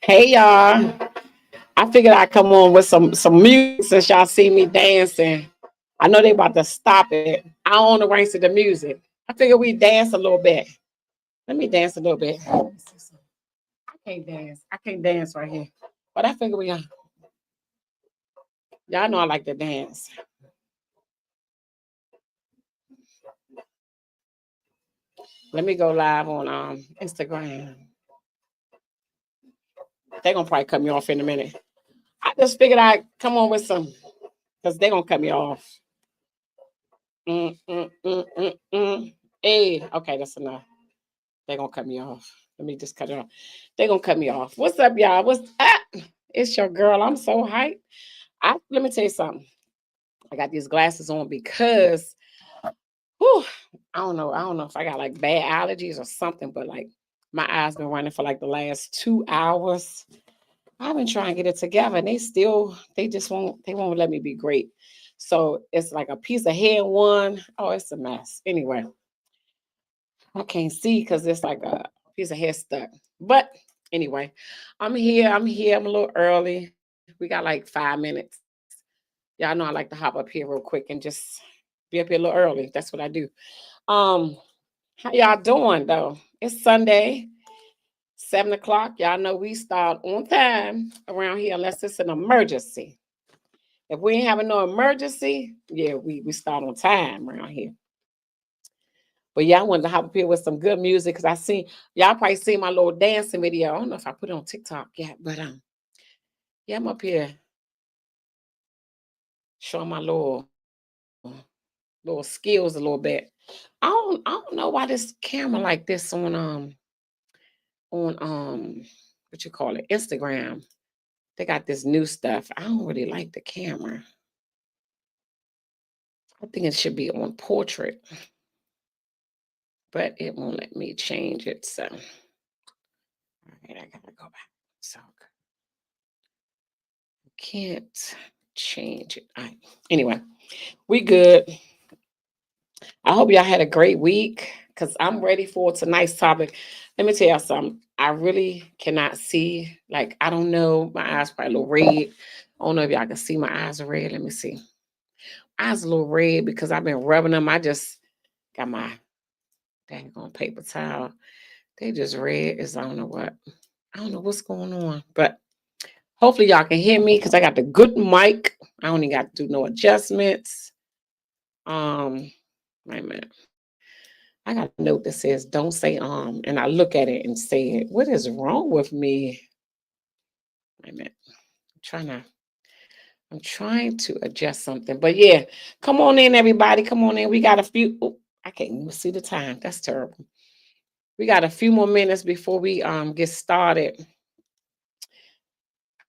Hey y'all. I figured I'd come on with some music since y'all see me dancing. I know they about to stop it. I own the rights to the music. I figured we dance a little bit. Let me dance a little bit. I can't dance. I can't dance right here. But I figure y'all know I like to dance. Let me go live on Instagram. They're gonna probably cut me off in a minute. I just figured I'd come on with some because they're gonna cut me off. Mm, mm, mm, mm, mm. Hey, okay, that's enough. They're gonna cut me off. Let me just cut it off. They're gonna cut me off. What's up, y'all? What's up? It's your girl. I'm so hyped. Let me tell you something. I got these glasses on because whew, I don't know if I got like bad allergies or something, but like my eyes been running for like the last 2 hours. I've been trying to get it together and they won't let me be great. So it's like a piece of hair one. Oh, it's a mess. Anyway, I can't see because it's like a piece of hair stuck. But anyway, I'm here. I'm here. I'm a little early. We got like 5 minutes. Y'all know I like to hop up here real quick and just be up here a little early. That's what I do. Um, how y'all doing though? It's Sunday, 7 o'clock. Y'all know we start on time around here unless it's an emergency. If we ain't having no emergency, yeah, we start on time around here. But yeah, I wanted to hop up here with some good music because I seen y'all probably seen my little dancing video. I don't know if I put it on TikTok yet, but yeah, I'm up here showing my little skills a little bit. I don't know why this camera like this on what you call it, Instagram. They got this new stuff. I don't really like the camera. I think it should be on portrait, but it won't let me change it. So all right, I gotta go back. So can't change it. All right. Anyway, we good. I hope y'all had a great week because I'm ready for tonight's topic. Let me tell y'all something. I really cannot see. Like, I don't know. My eyes probably a little red. I don't know if y'all can see my eyes are red. Let me see. Eyes a little red because I've been rubbing them. I just got my dang on paper towel. They just red as I don't know what. I don't know what's going on. But hopefully y'all can hear me because I got the good mic. I don't even got to do no adjustments. Wait a minute. I got a note that says don't say and I look at it and say it. What is wrong with me? Wait a minute. I'm trying to adjust something. But yeah, come on in, everybody. Come on in. We got a few. Oh, I can't even see the time. That's terrible. We got a few more minutes before we get started.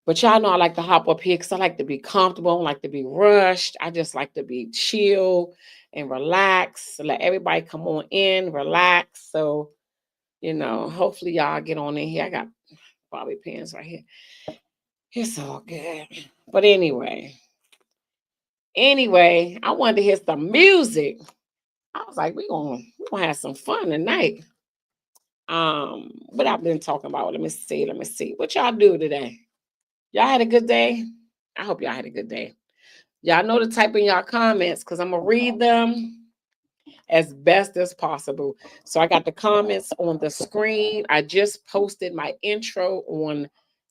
But y'all know I like to hop up here because I like to be comfortable. I don't like to be rushed. I just like to be chill and relax. Let everybody come on in, relax. So, hopefully y'all get on in here. I got bobby pins right here. It's all good. But anyway, I wanted to hear some music. I was like, we gonna have some fun tonight. What I've been talking about. Let me see. What y'all do today? Y'all had a good day? I hope y'all had a good day. Y'all know to type in y'all comments because I'm gonna read them as best as possible. So I got the comments on the screen. I just posted my intro on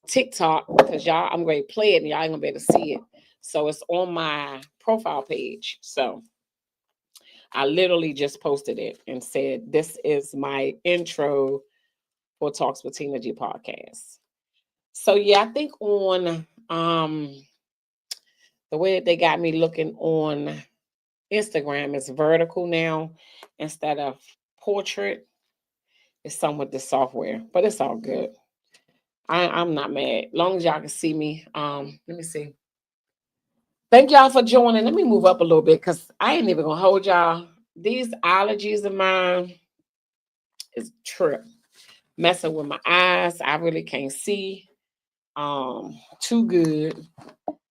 TikTok because y'all, I'm going to play it and y'all ain't gonna be able to see it. So it's on my profile page. So I literally just posted it and said, this is my intro for Talks with Tina G podcast. So yeah, I think on the way that they got me looking on Instagram is vertical now instead of portrait. It's some with the software, but it's all good. I'm not mad. Long as y'all can see me. Let me see. Thank y'all for joining. Let me move up a little bit because I ain't even gonna hold y'all. These allergies of mine is trip. Messing with my eyes. I really can't see. Too good.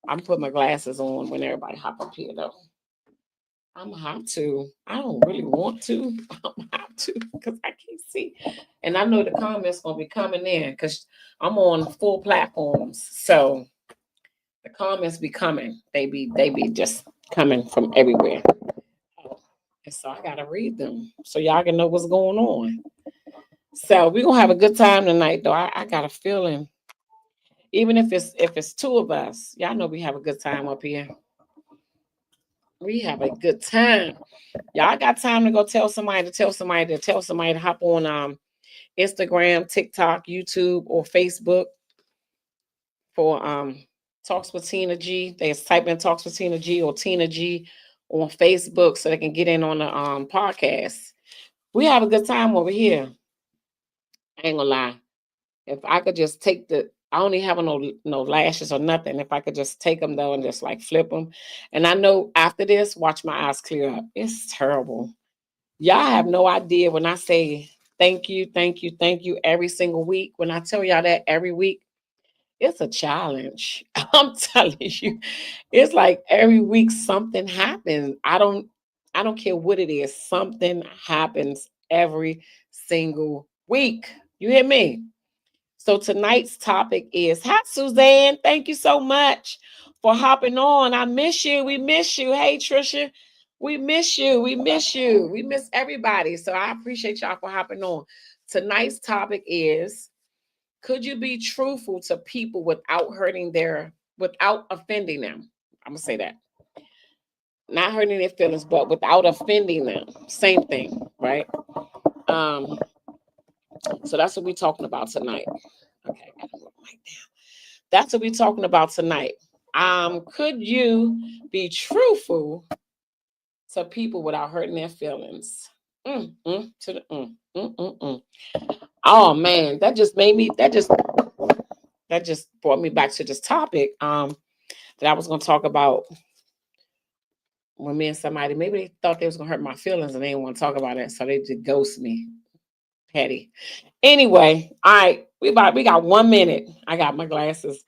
I'm putting my glasses on when everybody hop up here though. I'm gonna have to. I don't really want to. I'm gonna have to because I can't see. And I know the comments gonna be coming in because I'm on full platforms. So the comments be coming. They be just coming from everywhere. And so I gotta read them so y'all can know what's going on. So we're gonna have a good time tonight though. I got a feeling. Even if it's two of us, y'all know we have a good time up here. We have a good time. Y'all got time to go tell somebody to tell somebody to tell somebody to hop on Instagram, TikTok, YouTube, or Facebook for Talks with Tina G. They just type in Talks with Tina G or Tina G on Facebook so they can get in on the podcast. We have a good time over here. I ain't gonna lie. If I could just take I only have no lashes or nothing. If I could just take them though and just like flip them, and I know after this, watch my eyes clear up. It's terrible. Y'all have no idea when I say thank you, thank you, thank you every single week. When I tell y'all that every week, it's a challenge. I'm telling you, it's like every week something happens. I don't care what it is. Something happens every single week. You hear me? So tonight's topic is, hi Suzanne, thank you so much for hopping on. I miss you. We miss you. Hey Trisha, we miss you. We miss you. We miss everybody. So I appreciate y'all for hopping on. Tonight's topic is, could you be truthful to people without offending them? I'm gonna say that. Not hurting their feelings, but without offending them. Same thing, right? Um, so that's what we're talking about tonight. Okay, I gotta look like that. That's what we're talking about tonight. Could you be truthful to people without hurting their feelings? To the Oh man, that just brought me back to this topic. That I was gonna talk about when me and somebody maybe they thought they was gonna hurt my feelings and they didn't want to talk about it, so they just ghost me. Petty. Anyway, all right, we got 1 minute. I got my glasses.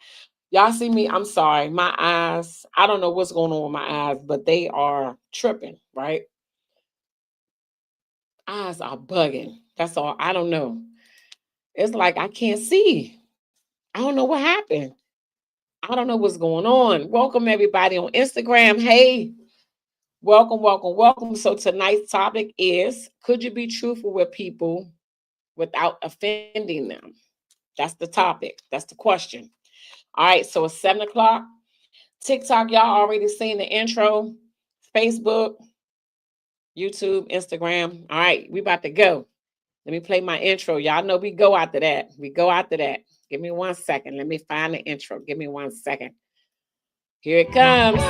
Y'all see me? I'm sorry. My eyes, I don't know what's going on with my eyes, but they are tripping, right? Eyes are bugging. That's all. I don't know. It's like I can't see. I don't know what happened. I don't know what's going on. Welcome everybody on Instagram. Hey, welcome, welcome, welcome. So tonight's topic is, could you be truthful with people without offending them? That's the topic. That's the question. All right, so it's 7 o'clock. TikTok, y'all already seen the intro. Facebook, YouTube, Instagram. All right, we about to go. Let me play my intro. Y'all know we go after that. We go after that. Give me 1 second. Let me find the intro. Give me 1 second. Here it comes.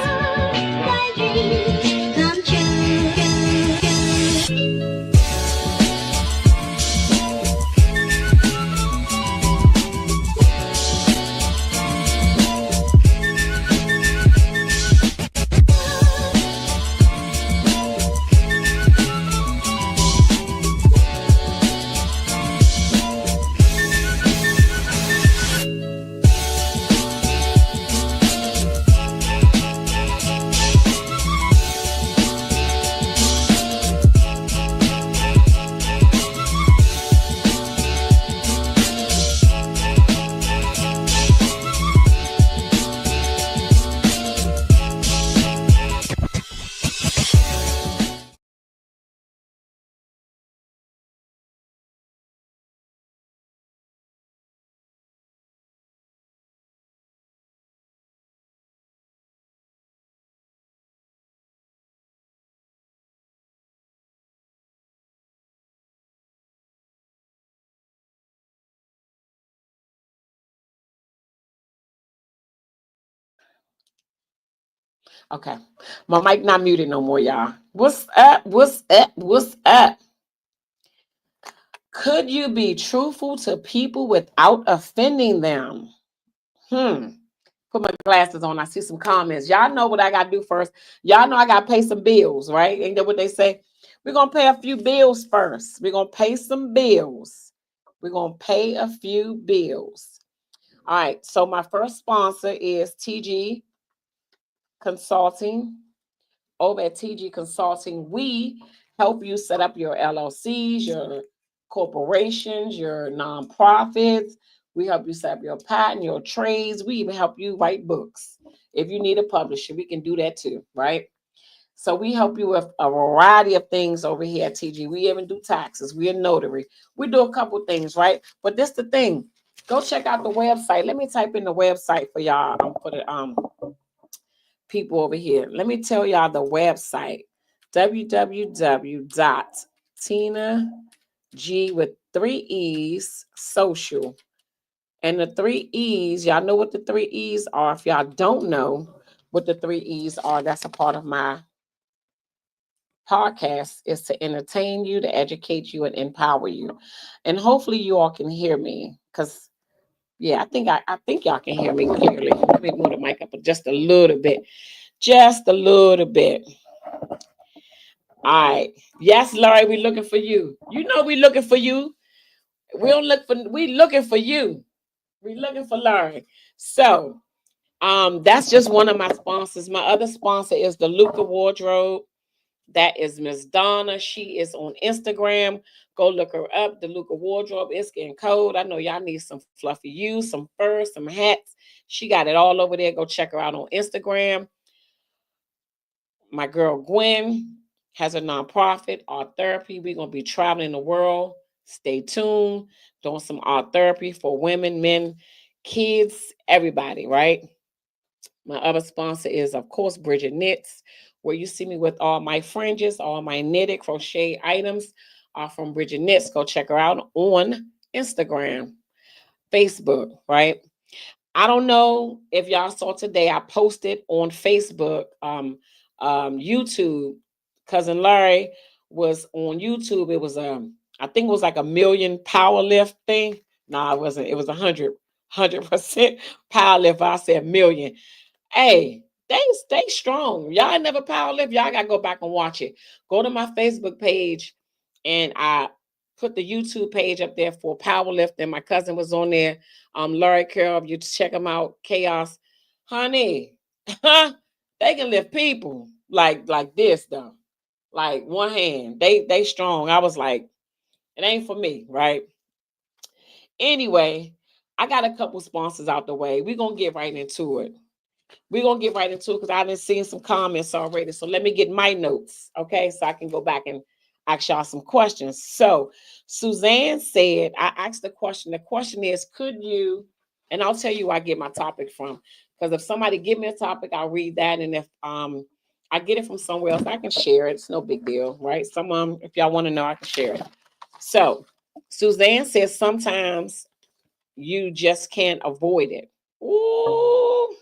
Okay. My mic not muted no more, y'all. What's up? What's up? What's up? Could you be truthful to people without offending them? Hmm. Put my glasses on. I see some comments. Y'all know what I got to do first. Y'all know I got to pay some bills, right? Ain't that what they say? We're going to pay a few bills first. We're going to pay some bills. We're going to pay a few bills. All right. So my first sponsor is TG Consulting. over at TG Consulting, we help you set up your LLCs, your corporations, your nonprofits. We help you set up your patent, your trades. We even help you write books. If you need a publisher, we can do that too, right? So we help you with a variety of things over here at TG. We even do taxes. We're a notary. We do a couple things, right? But this the thing. Go check out the website. Let me type in the website for y'all. For the people over here. Let me tell y'all the website. www.TinaG with 3 E's social. And the 3 E's, y'all know what the 3 E's are. If y'all don't know what the 3 E's are, that's a part of my podcast, is to entertain you, to educate you, and empower you. And hopefully you all can hear me. Because yeah, I think y'all can hear me clearly. Let me move the mic up just a little bit. Just a little bit. All right. Yes, Laurie, we looking for you. You know we looking for you. We looking for you. We looking for Laurie. So that's just one of my sponsors. My other sponsor is the Luca Wardrobe. That is Miss Donna. She is on Instagram. Go look her up. The Luca Wardrobe. It's getting cold. I know y'all need some fluffy shoes, some furs, some hats. She got it all over there. Go check her out on Instagram. My girl Gwen has a nonprofit, Art Therapy. We're going to be traveling the world. Stay tuned. Doing some art therapy for women, men, kids, everybody, right? My other sponsor is, of course, Bridget Knits, where you see me with all my fringes, all my knitted crochet items are from Bridget Knits. Go check her out on Instagram, Facebook, right? I don't know if y'all saw today, I posted on Facebook, YouTube. Cousin Larry was on YouTube. It was I think it was like a million power lift thing. No, it wasn't. It was 100% power lift. I said million. Hey, they stay strong. Y'all ain't never power lift. Y'all gotta go back and watch it. Go to my Facebook page, and I put the YouTube page up there for power lift. And my cousin was on there. Larry Carroll, you check them out. Chaos, honey, they can lift people like this though. Like one hand, they strong. I was like, it ain't for me, right? Anyway, I got a couple sponsors out the way. We're gonna get right into it. We're gonna get right into it because I done seen some comments already. So let me get my notes, okay? So I can go back and ask y'all some questions. So Suzanne said, I asked the question. The question is, could you, and I'll tell you where I get my topic from. Because if somebody give me a topic, I'll read that. And if I get it from somewhere else, I can share it. It's no big deal, right? Someone, if y'all want to know, I can share it. So Suzanne says sometimes you just can't avoid it. Ooh.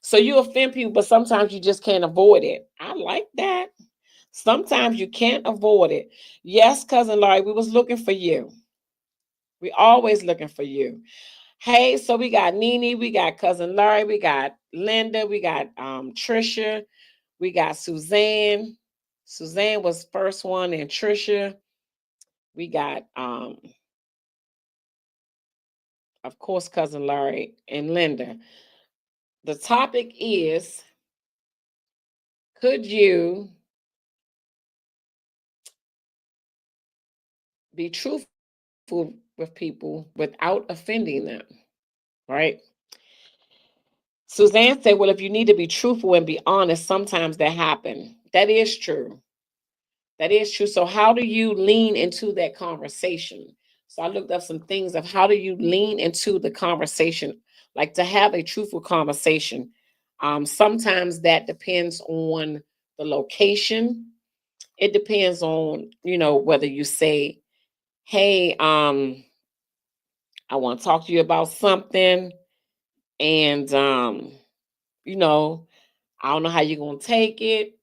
So you offend people, but sometimes you just can't avoid it. I like that. Sometimes you can't avoid it. Yes, cousin Laurie, we was looking for you. We always looking for you. Hey, so we got Nene, we got cousin Laurie, we got Linda, we got Trisha, we got Suzanne. Suzanne was first one, and Trisha. We got of course, cousin Laurie and Linda. The topic is, could you be truthful with people without offending them, right? Suzanne said, well, if you need to be truthful and be honest, sometimes that happen. That is true. That is true. So how do you lean into that conversation? So I looked up some things of how do you lean into the conversation, like to have a truthful conversation. Sometimes that depends on the location. It depends on, whether you say, hey, I want to talk to you about something. And you know, I don't know how you're gonna take it,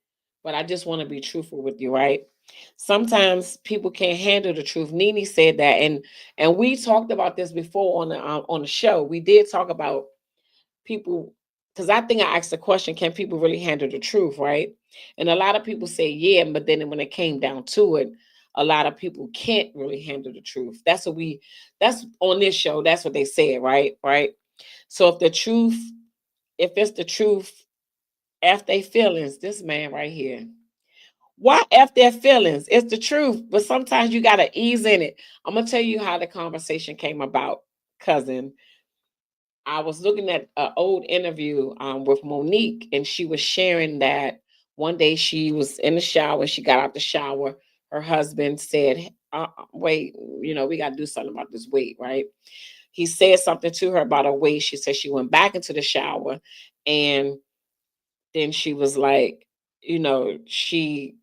but I just want to be truthful with you, right? Sometimes people can't handle the truth. Nene said that, and we talked about this before on the show. We did talk about people, because I think I asked the question, can people really handle the truth, right? And a lot of people say yeah, but then when it came down to it, a lot of people can't really handle the truth. That's on this show, that's what they said, right? So if it's the truth, F their feelings. This man right here. Why F their feelings? It's the truth, but sometimes you gotta ease in it. I'm gonna tell you how the conversation came about, cousin. I was looking at an old interview with Monique, and she was sharing that one day she was in the shower. She got out the shower. Her husband said, "Wait, we got to do something about this weight, right?" He said something to her about her weight. She said she went back into the shower, and then she was like, she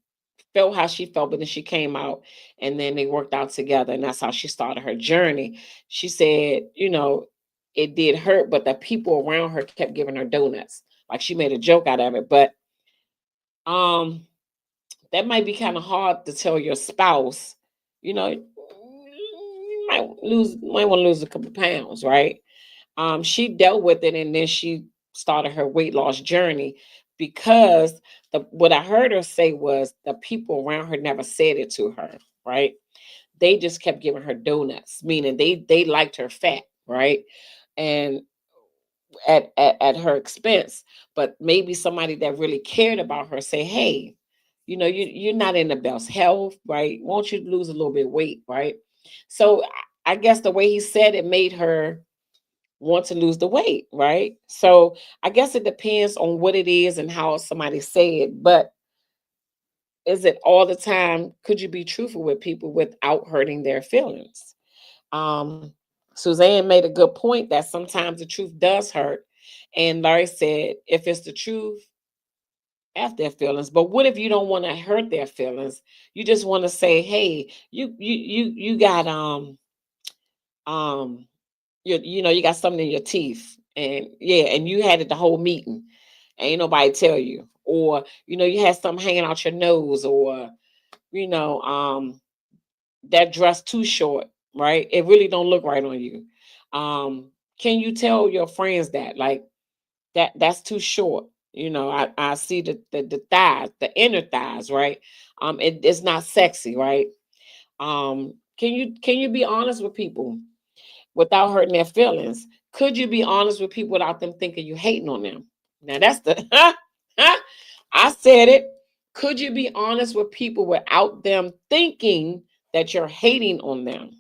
felt how she felt, but then she came out and then they worked out together. And that's how she started her journey. She said, it did hurt, but the people around her kept giving her donuts. Like she made a joke out of it. But um, that might be kind of hard to tell your spouse, you might want to lose a couple pounds, right? She dealt with it and then she started her weight loss journey because what I heard her say was the people around her never said it to her, right? They just kept giving her donuts, meaning they liked her fat, right? And at her expense. But maybe somebody that really cared about her say, hey, you're not in the best health, right? Won't you lose a little bit of weight, right? So I guess the way he said it made her want to lose the weight, right? So I guess it depends on what it is and how somebody say it. But is it all the time? Could you be truthful with people without hurting their feelings? Um, Suzanne made a good point that sometimes the truth does hurt. And Larry said, if it's the truth, F their feelings. But what if you don't want to hurt their feelings? You just want to say, hey, you got um you got something in your teeth, and yeah, and you had it the whole meeting, and ain't nobody tell you, or you had something hanging out your nose, or you know um that dress too short, right? It really don't look right on you. Can you tell your friends that, like, that's too short? I see the thighs, the inner thighs, right? It's not sexy, right? Can you be honest with people without hurting their feelings? Could you be honest with people without them thinking you hating on them? Now that's the I said it. Could you be honest with people without them thinking that you're hating on them?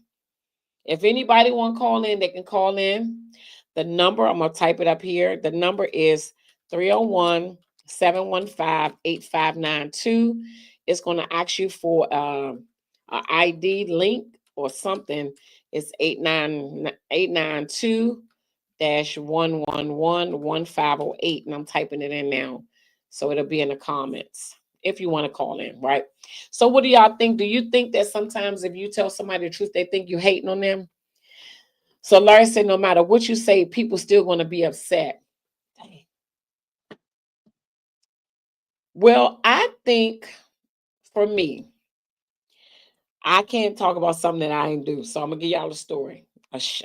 If anybody want to call in, they can call in. The number, I'm going to type it up here. The number is 301-715-8592. It's going to ask you for an ID link or something. It's 892 111 1508, and I'm typing it in now. So it'll be in the comments if you want to call in, right? So what do y'all think? Do you think that sometimes if you tell somebody the truth, they think you hating on them? So Larry said, no matter what you say, people still going to be upset. Well, I think for me, I can't talk about something that I ain't do. So I'm gonna give y'all a story.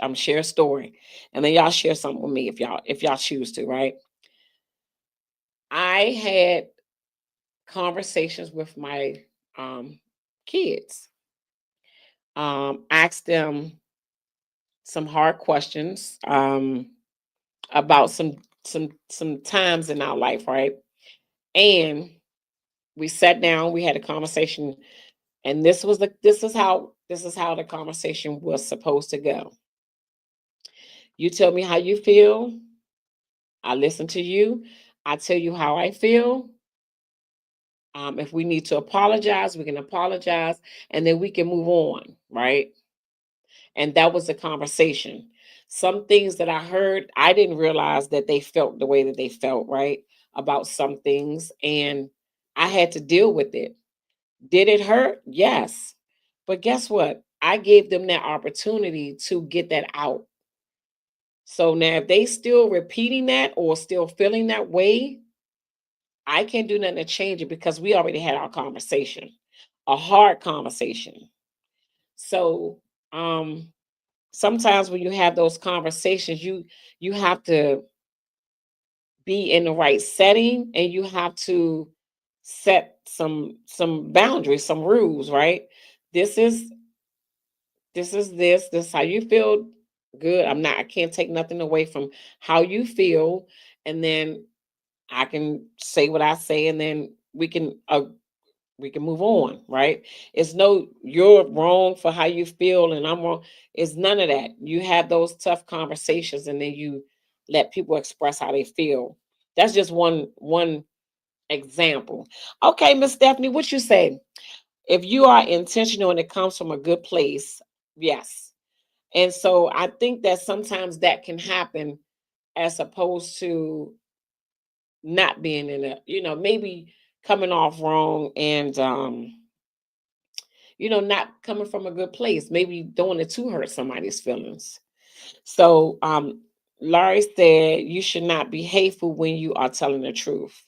I'm share a story, and then y'all share something with me if y'all choose to, right? I had conversations with my kids. Asked them some hard questions about some times in our life, right? And we sat down, we had a conversation, and this is how the conversation was supposed to go. You tell me how you feel. I listen to you. I tell you how I feel. If we need to apologize, we can apologize, and then we can move on, right? And that was the conversation. Some things that I heard, I didn't realize that they felt the way that they felt, right? About some things. And I had to deal with it. Did it hurt? Yes. But guess what? I gave them that opportunity to get that out. So now if they still repeating that or still feeling that way, I can't do nothing to change it because we already had our conversation, a hard conversation. So sometimes when you have those conversations, you have to be in the right setting, and you have to set some boundaries, some rules, right? This is this is how you feel. Good. I can't take nothing away from how you feel. And then I can say what I say, and then we can move on, right? It's no you're wrong for how you feel and I'm wrong. It's none of that. You have those tough conversations and then you let people express how they feel. That's just one example. Okay, Miss Stephanie, what you say? If you are intentional and it comes from a good place, yes. And so I think that sometimes that can happen as opposed to not being in a, maybe coming off wrong and not coming from a good place, maybe doing it to hurt somebody's feelings. So, Laurie said you should not be hateful when you are telling the truth.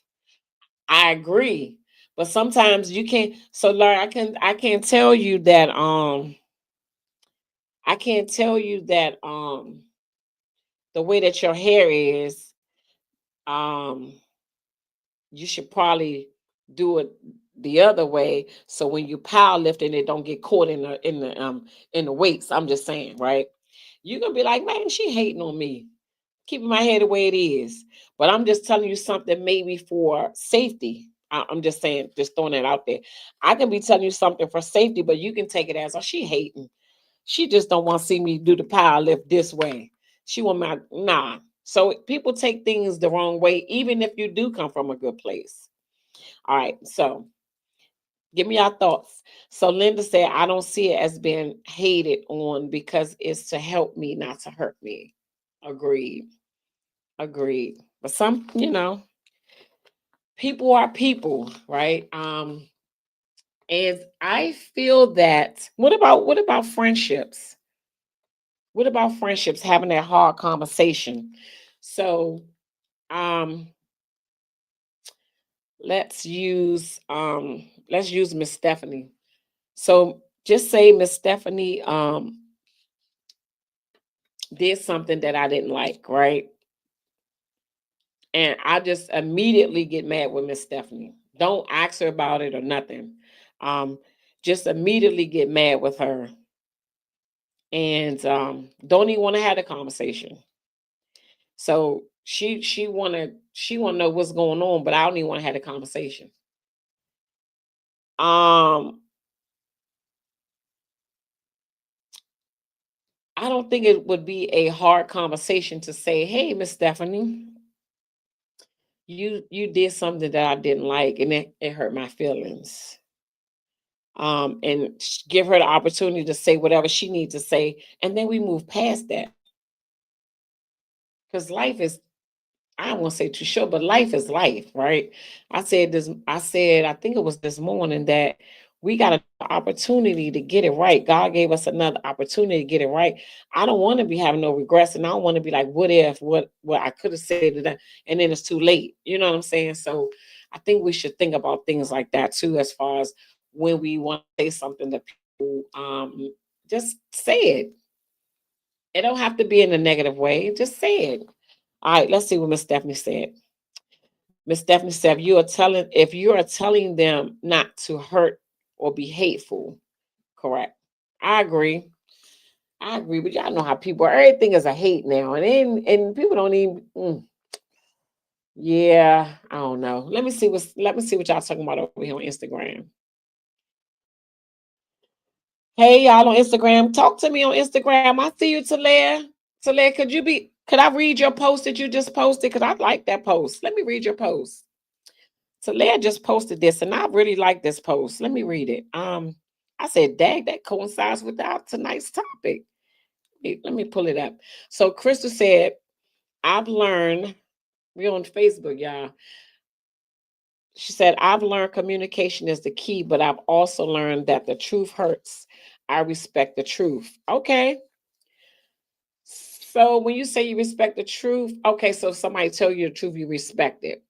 I agree, but sometimes you can't. So, Laurie, I can't tell you that I can't tell you that the way that your hair is, um you should probably do it the other way. So when you power lift and it don't get caught in the weights. I'm just saying, right? You're gonna be like, man, she hating on me, keeping my hair the way it is. But I'm just telling you something maybe for safety. I'm just saying, just throwing that out there. I can be telling you something for safety, but you can take it as, oh, she hating. She just don't want to see me do the power lift this way. She want my nah. So people take things the wrong way, even if you do come from a good place. All right, so give me your thoughts. So Linda said, I don't see it as being hated on because it's to help me, not to hurt me. Agreed. Agreed. But some, people are people, right? And I feel that what about friendships? What about friendships having that hard conversation? So um let's use Miss Stephanie. So just say Miss Stephanie did something that I didn't like, right? And I just immediately get mad with Miss Stephanie. Don't ask her about it or nothing. Um, just immediately get mad with her and don't even want to have a conversation. So she wanna know what's going on, but I don't even want to have a conversation. Um, I don't think it would be a hard conversation to say, "Hey, Miss Stephanie, you did something that I didn't like, and it hurt my feelings." And give her the opportunity to say whatever she needs to say, and then we move past that because life is, I don't want to say too short, but life is life, right? I think it was this morning that we got an opportunity to get it right. God gave us another opportunity to get it right. I don't want to be having no regrets, and I don't want to be like, what if, what I could have said to that, and then it's too late. You know what I'm saying? So I think we should think about things like that too, as far as when we want to say something to people, just say it. It don't have to be in a negative way. Just say it. All right, let's see what Miss Stephanie said. Miss Stephanie said, if you are telling them not to hurt or be hateful, correct. I agree. I agree, but y'all know how people are. Everything is a hate now, and people don't even. Yeah, I don't know. Let me see what y'all talking about over here on Instagram. Hey, y'all on Instagram, talk to me on Instagram. I see you, Talia. Talia, could I read your post that you just posted? Because I like that post. Let me read your post. So Leah just posted this, and I really like this post. Let me read it. I said, "Dag, that coincides with our tonight's topic." Let me pull it up. So Crystal said, "I've learned." We're on Facebook, y'all. She said, "I've learned communication is the key, but I've also learned that the truth hurts. I respect the truth." Okay. So when you say you respect the truth, okay, so if somebody tell you the truth, you respect it.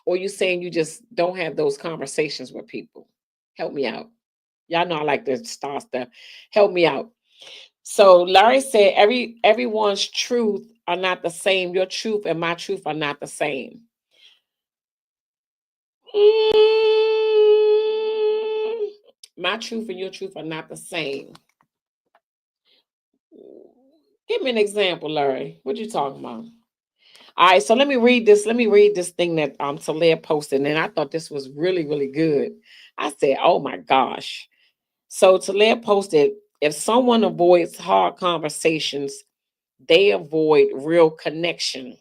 Or you saying you just don't have those conversations with people. Help me out. Y'all know I like to start stuff. Help me out. So Larry said everyone's truth are not the same. Your truth and my truth are not the same. Mm, my truth and your truth are not the same. Give me an example, Larry. What you talking about? All right, so let me read this. Let me read this thing that Talia posted, and I thought this was really, really good. I said, "Oh my gosh!" So Talia posted, "If someone avoids hard conversations, they avoid real connection.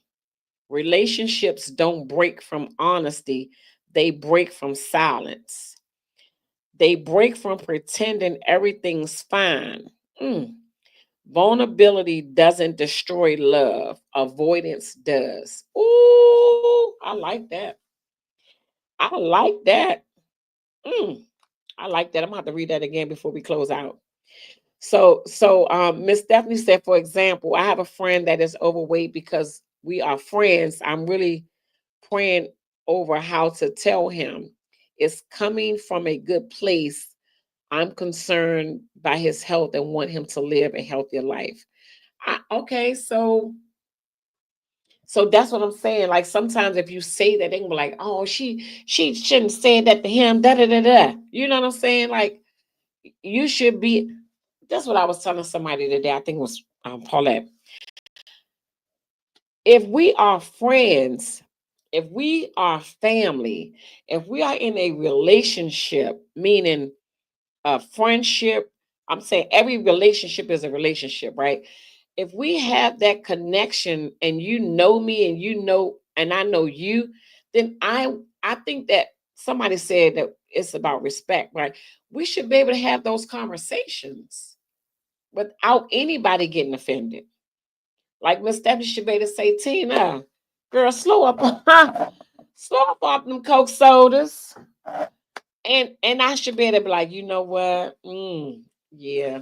Relationships don't break from honesty; they break from silence. They break from pretending everything's fine." Mm. Vulnerability doesn't destroy love. Avoidance does. Ooh, I like that. I like that. Mm, I like that. I'm gonna have to read that again before we close out. Miss Stephanie said, for example, I have a friend that is overweight because we are friends. I'm really praying over how to tell him it's coming from a good place. I'm concerned by his health and want him to live a healthier life. Okay, so that's what I'm saying. Like sometimes if you say that, they can be like, "Oh, she shouldn't say that to him." Da da da da. You know what I'm saying? Like you should be. That's what I was telling somebody today. I think it was Paulette. If we are friends, if we are family, if we are in a relationship, meaning a friendship, I'm saying every relationship is a relationship, right? If we have that connection and you know me and you know and I know you, then I think that somebody said that it's about respect, right? We should be able to have those conversations without anybody getting offended. Like Miss Stephanie should be able to say, Tina, girl, slow up, slow up off them Coke sodas. And I should be able to be like, you know what? Yeah.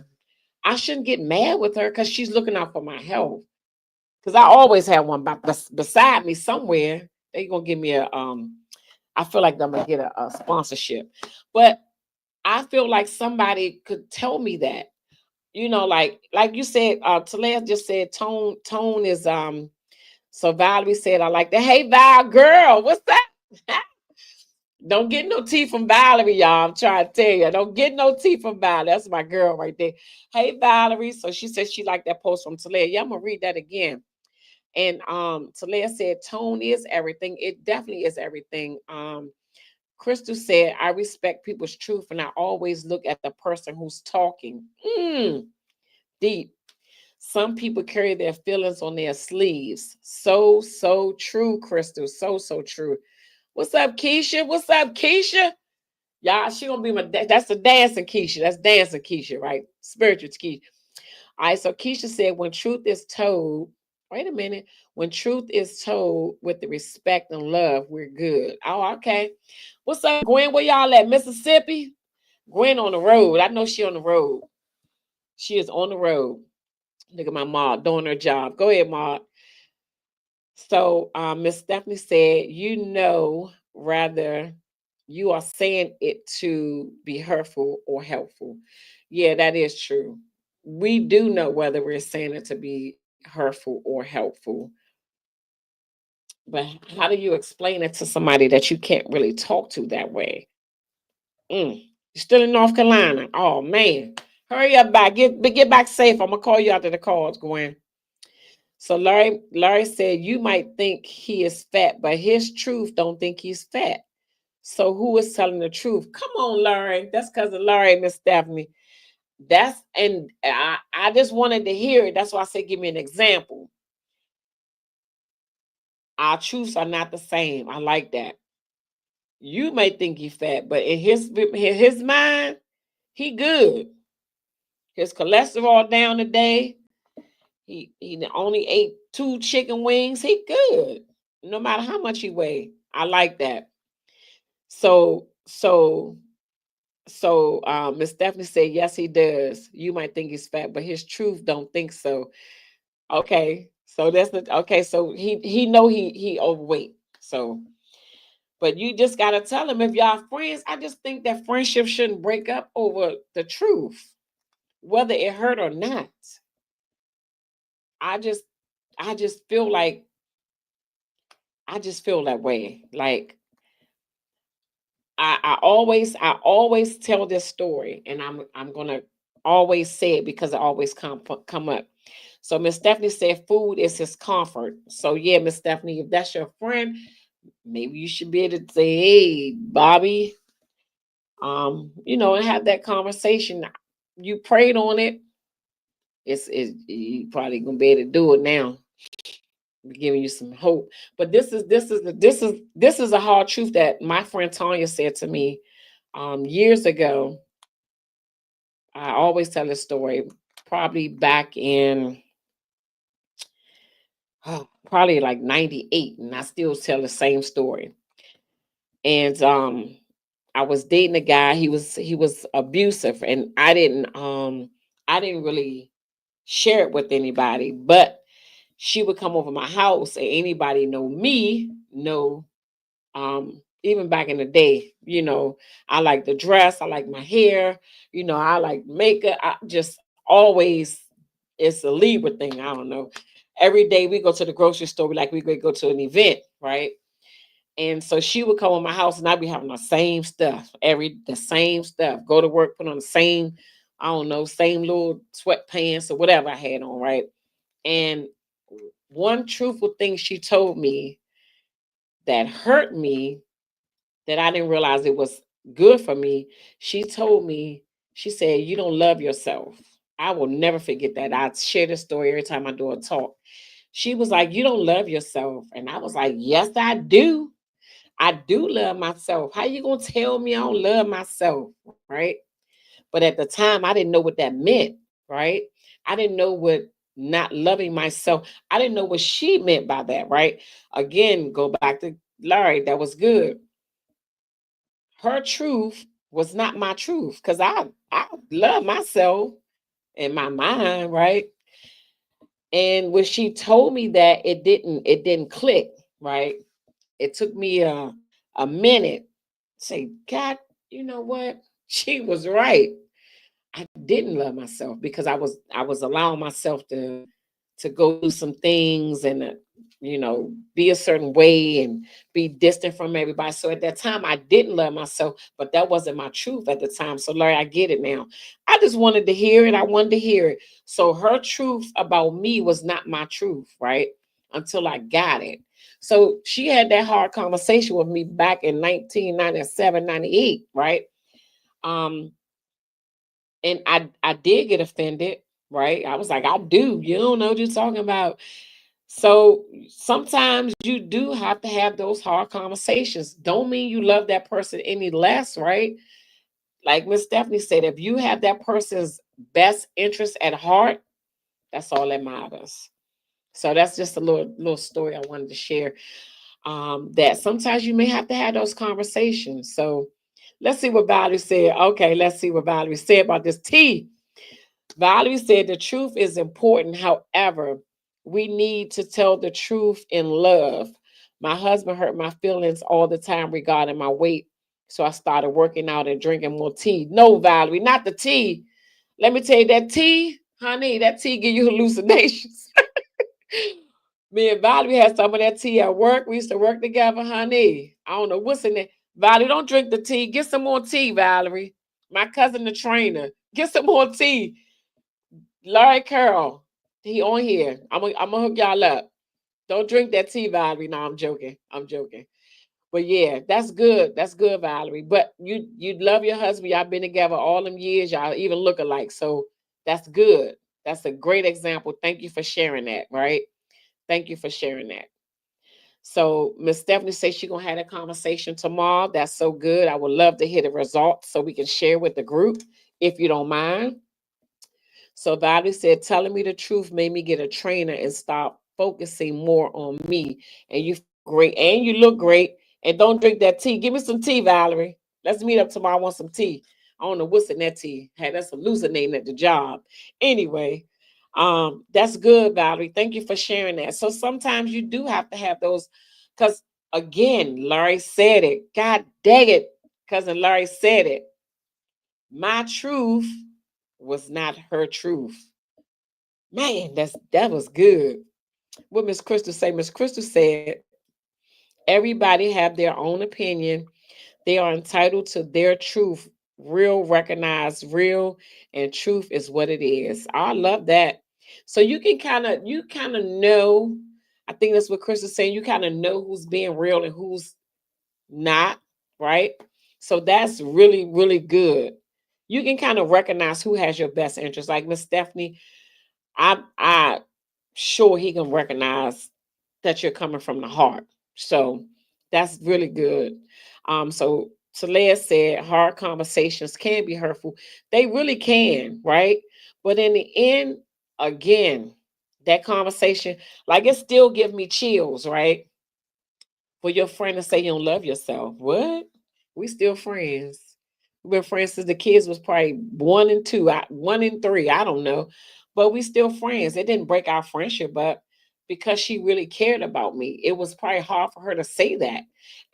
I shouldn't get mad with her because she's looking out for my health. Because I always have one beside me somewhere. They're gonna give me a I feel like I'm gonna get a sponsorship. But I feel like somebody could tell me that. You know, like you said, Talia just said tone is so Valerie said I like that. Hey Val girl, what's that? Don't get no tea from Valerie, y'all. I'm trying to tell you. Don't get no tea from Valerie. That's my girl right there. Hey Valerie. So she said she liked that post from Talia. Yeah, I'm gonna read that again. And Talia said tone is everything. It definitely is everything. Crystal said, I respect people's truth and I always look at the person who's talking. Deep. Some people carry their feelings on their sleeves. So true, Crystal. So true. What's up, Keisha? What's up, Keisha? Y'all, she gonna be that's the dancing Keisha. That's dancing Keisha, right? Spiritual Keisha. All right, so Keisha said, when truth is told, wait a minute, when truth is told with the respect and love, we're good. Oh, okay. What's up, Gwen? Where y'all at? Mississippi? Gwen on the road. I know she on the road. She is on the road. Look at my mom doing her job. Go ahead, Mom. So Miss Stephanie said, rather you are saying it to be hurtful or helpful. Yeah, that is true. We do know whether we're saying it to be hurtful or helpful. But how do you explain it to somebody that you can't really talk to that way? You're still in North Carolina. Oh man. Hurry up back. Get back safe. I'm gonna call you after the calls, Gwen. So Larry said you might think he is fat, but his truth don't think he's fat. So who is telling the truth? Come on, Larry. That's because of Larry, Miss Stephanie. I just wanted to hear it. That's why I said give me an example. Our truths are not the same. I like that. You may think he's fat, but in his mind, he good. His cholesterol down today. He only ate 2 chicken wings. He good. No matter how much he weigh. I like that. So so Miss Stephanie said yes he does. You might think he's fat, but his truth don't think so. Okay. So that's the okay. So he know he overweight. So but you just gotta tell him if y'all friends. I just think that friendship shouldn't break up over the truth, whether it hurt or not. I just I just feel like I just feel that way. Like I always tell this story, and I'm gonna always say it because it always come up. So Miss Stephanie said food is his comfort. So yeah, Miss Stephanie, if that's your friend, maybe you should be able to say, hey, Bobby, and have that conversation. You prayed on it. It's you probably gonna be able to do it now. We're giving you some hope. But this is a hard truth that my friend Tanya said to me years ago. I always tell this story, probably back in probably like 98, and I still tell the same story. And I was dating a guy, he was abusive, and I didn't really share it with anybody, but she would come over my house, and anybody know me, know even back in the day, I like the dress, I like my hair, I like makeup. I just always, it's a Libra thing. I don't know. Every day we go to the grocery store, we could go to an event, right? And so she would come on my house and I'd be having the same stuff, the same stuff. Go to work, put on the same, I don't know, same little sweatpants or whatever I had on, right? And one truthful thing she told me that hurt me, that I didn't realize it was good for me. She told me, she said, you don't love yourself. I will never forget that. I share this story every time I do a talk. She was like, you don't love yourself. And I was like, yes, I do. I do love myself. How you gonna tell me I don't love myself, right? But at the time, I didn't know what that meant, right? I didn't know what not loving myself. I didn't know what she meant by that, right? Again, go back to Larry. That was good. Her truth was not my truth because I love myself in my mind, right? And when she told me that, it didn't click, right? It took me a minute. Say, God, you know what? She was right. I didn't love myself because I was allowing myself to go through some things and be a certain way and be distant from everybody. So at that time I didn't love myself, but that wasn't my truth at the time. So Larry, I get it now. I just wanted to hear it. I wanted to hear it. So her truth about me was not my truth, right? Until I got it. So she had that hard conversation with me back in 1997, 98, right? Um, and I did get offended, right? I was like, I do. You don't know what you're talking about. So sometimes you do have to have those hard conversations. Don't mean you love that person any less, right? Like Miss Stephanie said, if you have that person's best interest at heart, that's all that matters. So that's just a little story I wanted to share. That sometimes you may have to have those conversations. So let's see what Valerie said. Okay, let's see what Valerie said about this tea. Valerie said the truth is important. However, we need to tell the truth in love. My husband hurt my feelings all the time regarding my weight. So I started working out and drinking more tea. No, Valerie, not the tea. Let me tell you, that tea, honey, that tea give you hallucinations. Me and Valerie had some of that tea at work. We used to work together, honey. I don't know what's in there. Valerie, don't drink the tea. Get some more tea, Valerie. My cousin, the trainer. Get some more tea. Larry Carroll, he on here. I'm gonna hook y'all up. Don't drink that tea, Valerie. No, I'm joking. I'm joking. But yeah, that's good. That's good, Valerie. But you love your husband. Y'all been together all them years. Y'all even look alike. So that's good. That's a great example. Thank you for sharing that. Right. Thank you for sharing that. So Miss Stephanie says she's gonna have a conversation tomorrow. That's so good. I would love to hear the results so we can share with the group, if you don't mind. So Valerie said, telling me the truth made me get a trainer and stop focusing more on me. And you feel great and you look great. And don't drink that tea. Give me some tea, Valerie. Let's meet up tomorrow. I want some tea. I don't know what's in that tea. Hey, that's hallucinating at the job. Anyway, that's good, Valerie. Thank you for sharing that. So sometimes you do have to have those, because again, Larry said it. God dang it, cousin Larry said it. My truth was not her truth. Man, that was good. What Miss Crystal say? Miss Crystal said, everybody have their own opinion. They are entitled to their truth. Real recognize real, and truth is what it is. I love that. So you kind of know. I think that's what Chris is saying. You kind of know who's being real and who's not, right? So that's really, really good. You can kind of recognize who has your best interest. Like Miss Stephanie, I sure he can recognize that you're coming from the heart. So that's really good. So Celeste said hard conversations can be hurtful. They really can, right? But in the end, again, that conversation, like it still gives me chills, right? For your friend to say you don't love yourself. What? We still friends. We've been friends since the kids was probably 1 and 2, 1 and 3. I don't know, but we still friends. It didn't break our friendship, but because she really cared about me, it was probably hard for her to say that.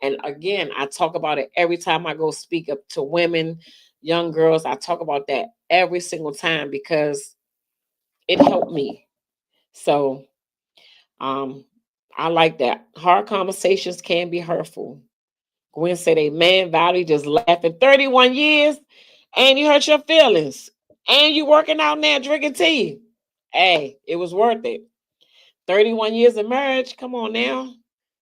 And again, I talk about it every time I go speak up to women, young girls. I talk about that every single time because it helped me. So um, I like that. Hard conversations can be hurtful. Gwen said, "Amen." Valerie just laughing. 31 years, and you hurt your feelings, and you working out now drinking tea. Hey, it was worth it. 31 years of marriage. Come on now.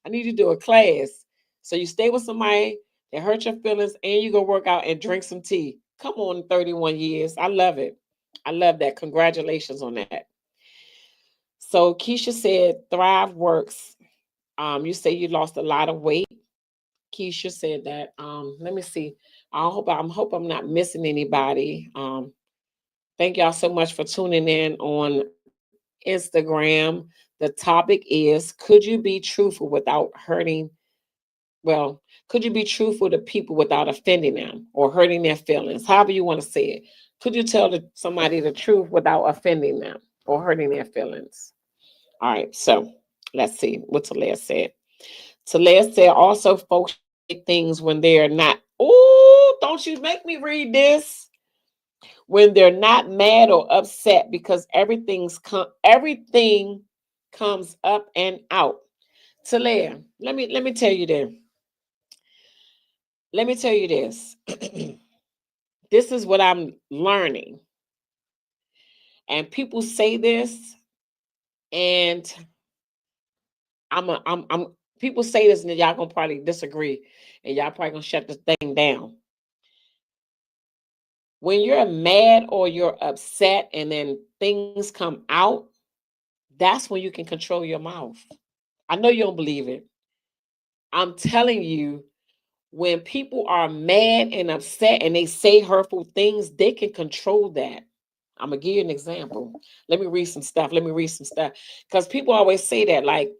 I need you to do a class. So you stay with somebody that hurt your feelings, and you go work out and drink some tea. Come on, 31 years. I love it. I love that. Congratulations on that. So Keisha said, "Thrive works." You say you lost a lot of weight. Keisha said that. Let me see. I hope I'm not missing anybody. Thank y'all so much for tuning in on Instagram. The topic is, could you be truthful without hurting? Well, could you be truthful to people without offending them or hurting their feelings? However you want to say it. Could you tell somebody the truth without offending them or hurting their feelings? All right. So let's see what Talia said. Celeste said also folks should say things when they're not. Oh, don't you make me read this. When they're not mad or upset because everything comes up and out. Talia, let me tell you this. Let me tell you this. This is what I'm learning. And people say this, and I'm people say this, and y'all gonna probably disagree, and y'all probably gonna shut this thing down. When you're mad or you're upset and then things come out, that's when you can control your mouth. I know you don't believe it. I'm telling you, when people are mad and upset and they say hurtful things, they can control that. I'm gonna give you an example. Let me read some stuff. Let me read some stuff. Because people always say that, like,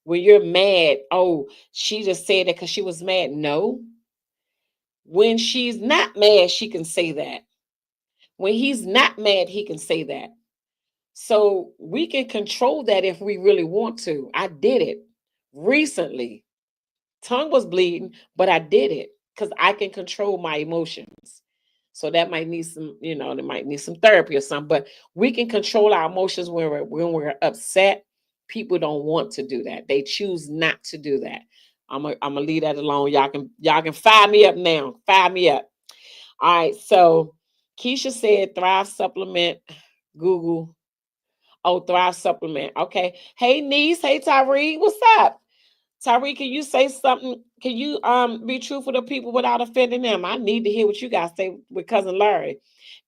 when you're mad, oh, she just said that because she was mad. No. When she's not mad, she can say that. When he's not mad, he can say that. So we can control that if we really want to. I did it recently. Tongue was bleeding, but I did it because I can control my emotions. So that might need some, they might need some therapy or something. But we can control our emotions when we're upset. People don't want to do that. They choose not to do that. I'm gonna leave that alone. Y'all can fire me up now. Fire me up. All right. So Keisha said Thrive supplement. Google. Oh, Thrive supplement. Okay. Hey niece. Hey Tyree. What's up? Tyree, can you say something? Can you be truthful to people without offending them? I need to hear what you guys say with cousin Larry.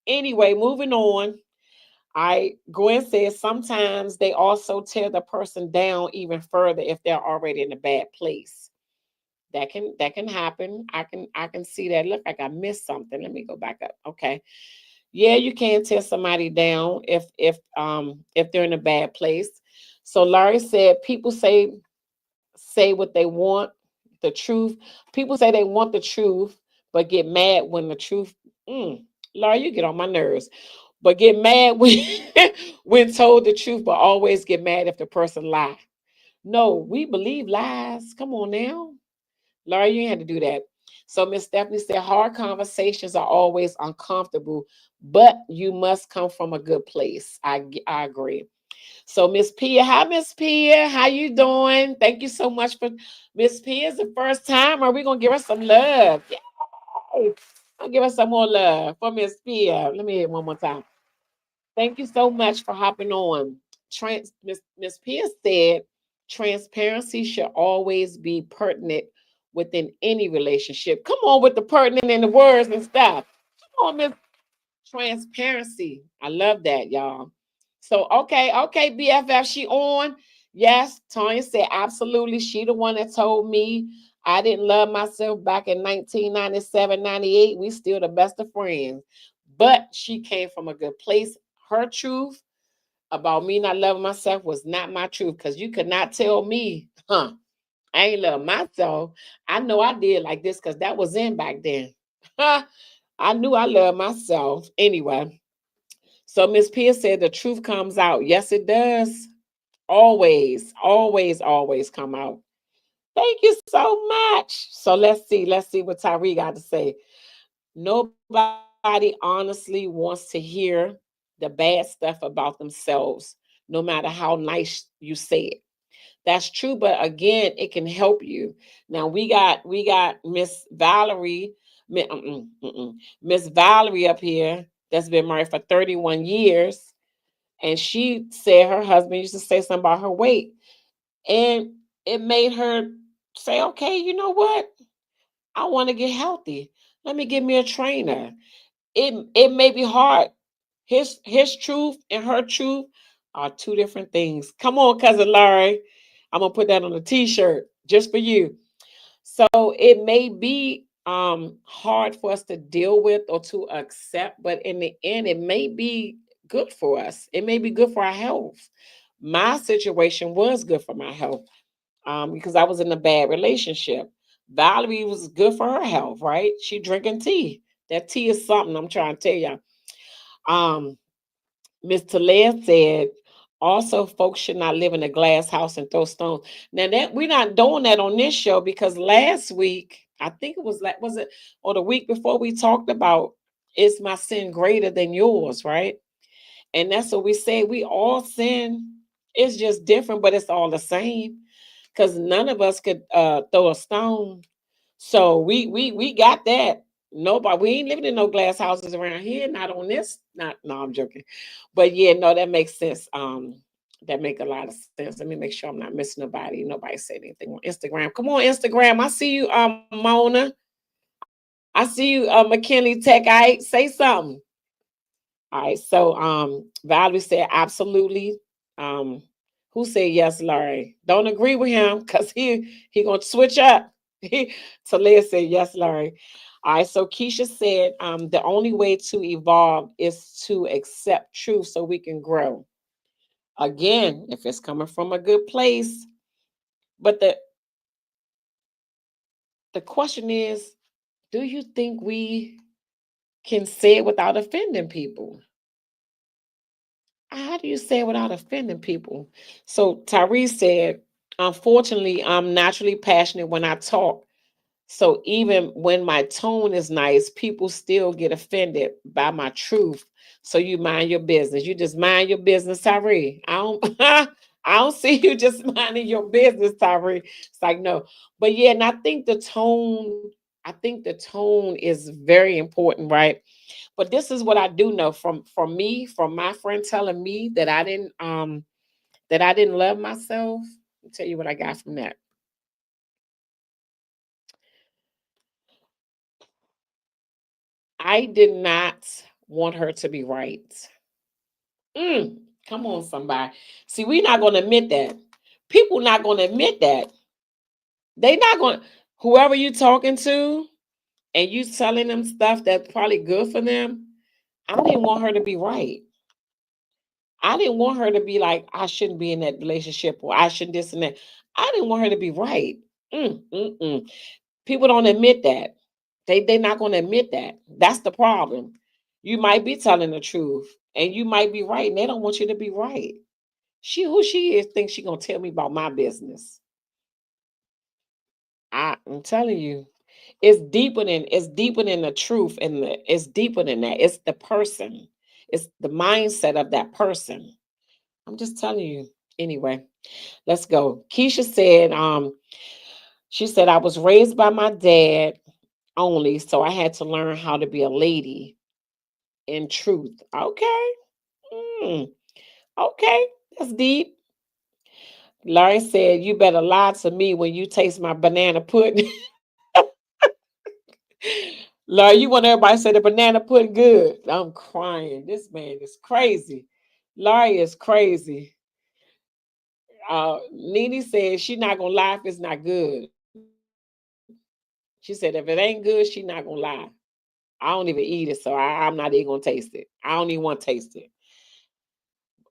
Anyway, moving on. Gwen says sometimes they also tear the person down even further if they're already in a bad place. That can happen. I can see that. Look like I missed something. Let me go back up. Okay. Yeah, you can tear somebody down if they're in a bad place. So Larry said people say what they want, the truth. People say they want the truth, but get mad when the truth. Laura, you get on my nerves. But get mad when when told the truth, but always get mad if the person lie. No, we believe lies. Come on now, Laura, you ain't had to do that. So Miss Stephanie said hard conversations are always uncomfortable, but you must come from a good place. I agree. So Miss Pia, hi Miss Pia, how you doing? Thank you so much for Miss Pia. Is the first time. Are we gonna give her some love? Yay! I'll give us some more love for Miss Pia. Let me hit one more time. Thank you so much for hopping on. Miss Pierce said transparency should always be pertinent within any relationship. Come on with the pertinent in the words and stuff. Come on, Miss Transparency. I love that, y'all. So okay, BFF, she on. Yes, Tanya said absolutely. She the one that told me I didn't love myself back in 1997, 98. We still the best of friends. But she came from a good place. Her truth about me not loving myself was not my truth because you could not tell me, I ain't love myself. I know I did like this because that was in back then. I knew I loved myself anyway. So Miss Pierce said the truth comes out. Yes, it does. Always, always, always come out. Thank you so much. So let's see what Tyree got to say. Nobody honestly wants to hear the bad stuff about themselves, no matter how nice you say it. That's true, but again, it can help you. Now we got Miss Valerie, Miss Valerie up here that's been married for 31 years, and she said her husband used to say something about her weight, and it made her say, "Okay, you know what? I want to get healthy. Let me get me a trainer." It may be hard. His truth and her truth are two different things. Come on, cousin Larry. I'm gonna put that on a t-shirt just for you. So it may be hard for us to deal with or to accept, but in the end, it may be good for us. It may be good for our health. My situation was good for my health because I was in a bad relationship. Valerie was good for her health, right? She drinking tea. That tea is something I'm trying to tell you. Um, Miss Talea said, also, folks should not live in a glass house and throw stones. Now that we're not doing that on this show because last week, I think it was like, was it or the week before we talked about is my sin greater than yours, right? And that's what we say. We all sin. It's just different, but it's all the same. Because none of us could throw a stone. So we got that. Nobody, we ain't living in no glass houses around here. Not on this. Not no, I'm joking. But yeah, no, that makes sense. That make a lot of sense. Let me make sure I'm not missing nobody. Nobody said anything on Instagram. Come on, Instagram. I see you, Mona. I see you, McKinney Tech. I say something. All right. So Valerie said absolutely. Um, who said yes, Larry? Don't agree with him because he gonna switch up. Talia said yes, Larry. All right. So Keisha said the only way to evolve is to accept truth so we can grow. Again, if it's coming from a good place. But the question is, do you think we can say it without offending people? How do you say it without offending people? So Tyrese said, unfortunately, I'm naturally passionate when I talk. So even when my tone is nice, people still get offended by my truth. So you mind your business. You just mind your business, Tyree. I don't I don't see you just minding your business, Tyree. It's like no. But yeah, and I think the tone is very important, right? But this is what I do know from me, from my friend telling me that I didn't love myself. I'll tell you what I got from that. I did not want her to be right. Come on, somebody. See, we're not gonna admit that. People not gonna admit that. They not gonna whoever you talking to and you telling them stuff that's probably good for them. I didn't want her to be right. I didn't want her to be like, I shouldn't be in that relationship or I shouldn't this and that. I didn't want her to be right. People don't admit that. They're not going to admit that. That's the problem. You might be telling the truth and you might be right, and they don't want you to be right. She who she is thinks she gonna tell me about my business. I'm telling you, it's deeper than the truth, and it's deeper than that. It's the person. It's the mindset of that person. I'm just telling you. Anyway, let's go. Keisha said, she said, I was raised by my dad. only, so I had to learn how to be a lady in truth. Okay. Mm, okay. That's deep. Larry said, "You better lie to me when you taste my banana pudding." Larry, you want everybody to say the banana pudding good. I'm crying. This man is crazy. Larry is crazy. Nene said she not gonna lie if it's not good. She said if it ain't good, she not gonna lie. I don't even eat it, so I'm not even gonna taste it. I don't even want to taste it.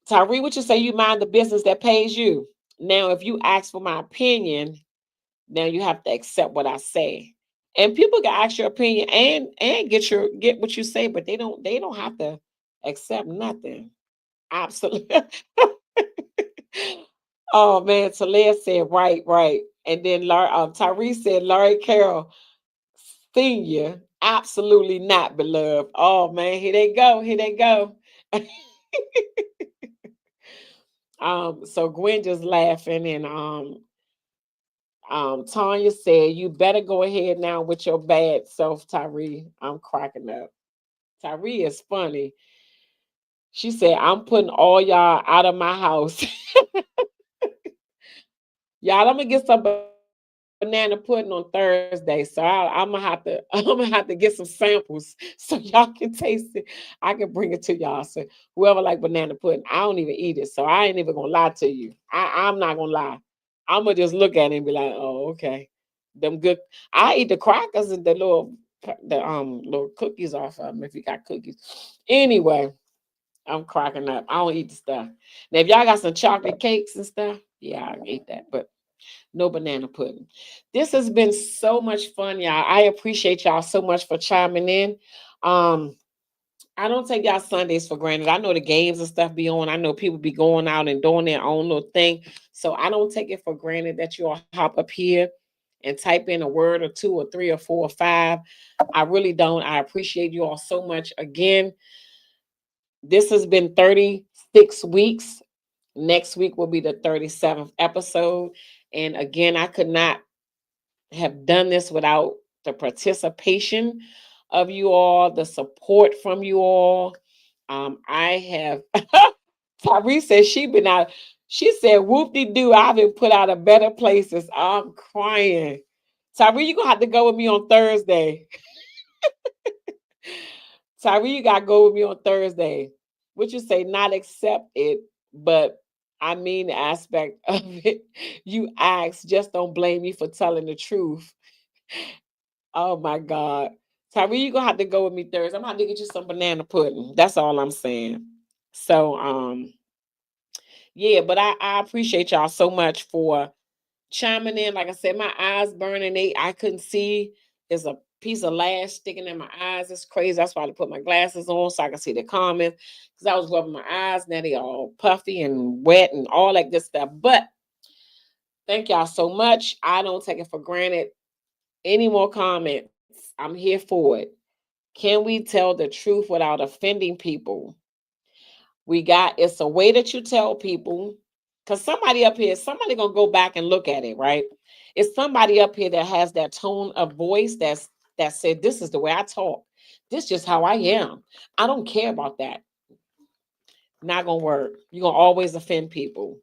Tyree, what you say? You mind the business that pays you. Now, if you ask for my opinion, now you have to accept what I say. And people can ask your opinion and get what you say, but they don't have to accept nothing. Absolutely. Oh man, Talia said right, right. And then Tyree said Larry Carroll Senior, absolutely not, beloved. Oh man, here they go, here they go. So Gwen just laughing, and Tanya said, "You better go ahead now with your bad self, Tyree." I'm cracking up. Tyree is funny. She said, "I'm putting all y'all out of my house." Y'all, I'm gonna get some banana pudding on Thursday, so I'm gonna have to I'm gonna have to get some samples so y'all can taste it. I can bring it to y'all. So whoever like banana pudding, I don't even eat it, so I ain't even gonna lie to you. I'm not gonna lie. I'm gonna just look at it and be like, "Oh, okay, them good." I eat the crackers and the little cookies off of them if you got cookies. Anyway, I'm cracking up. I don't eat the stuff. Now, if y'all got some chocolate cakes and stuff, yeah, I can eat that. But no banana pudding. This has been so much fun, y'all. I appreciate y'all so much for chiming in. Um, I don't take y'all Sundays for granted. I know the games and stuff be on. I know people be going out and doing their own little thing. So I don't take it for granted that you all hop up here and type in a word or two or three or four or five. I really don't. I appreciate you all so much. Again, this has been 36 weeks. Next week will be the 37th episode. And again, I could not have done this without the participation of you all, the support from you all. I have Tyree said she been out. She said, "Whoop de doo, I've been put out of better places." I'm crying. Tyree, you gonna have to go with me on Thursday. Tyree, you gotta go with me on Thursday. What you say? Not accept it, but I mean the aspect of it. You ask, just don't blame me for telling the truth. Oh my God. Tyree, you gonna have to go with me Thursday. I'm gonna have to get you some banana pudding. That's all I'm saying. So yeah, but I appreciate y'all so much for chiming in. Like I said, my eyes burning. I couldn't see. There's a piece of lash sticking in my eyes. It's crazy. That's why I put my glasses on so I can see the comments. Because I was rubbing my eyes. Now they all puffy and wet and all that good stuff. But thank y'all so much. I don't take it for granted. Any more comments? I'm here for it. Can we tell the truth without offending people? It's a way that you tell people, because somebody up here, somebody gonna go back and look at it, right? It's somebody up here that has that tone of voice that said, "This is the way I talk. This is just how I am. I don't care about that." Not gonna work. You're gonna always offend people.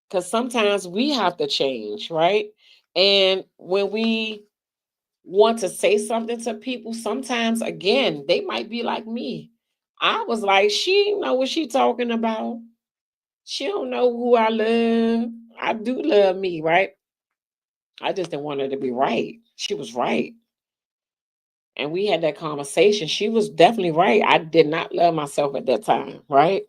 Because sometimes we have to change, right? And when we want to say something to people, sometimes again, they might be like me. I was like, she know what she talking about. She don't know who I love. I do love me, right? I just didn't want her to be right. She was right. And we had that conversation. She was definitely right. I did not love myself at that time, right?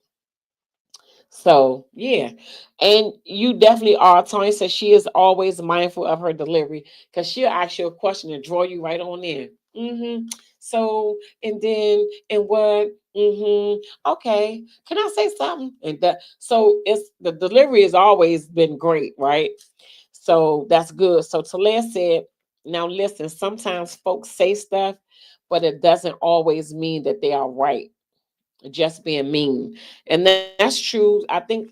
So yeah, and you definitely are. Tony says she is always mindful of her delivery because she'll ask you a question and draw you right on in. So and then and what? Okay, can I say something? And that so it's the delivery has always been great, right? So that's good. So Talia said, now listen, sometimes folks say stuff, but it doesn't always mean that they are right, just being mean. And that's true. I think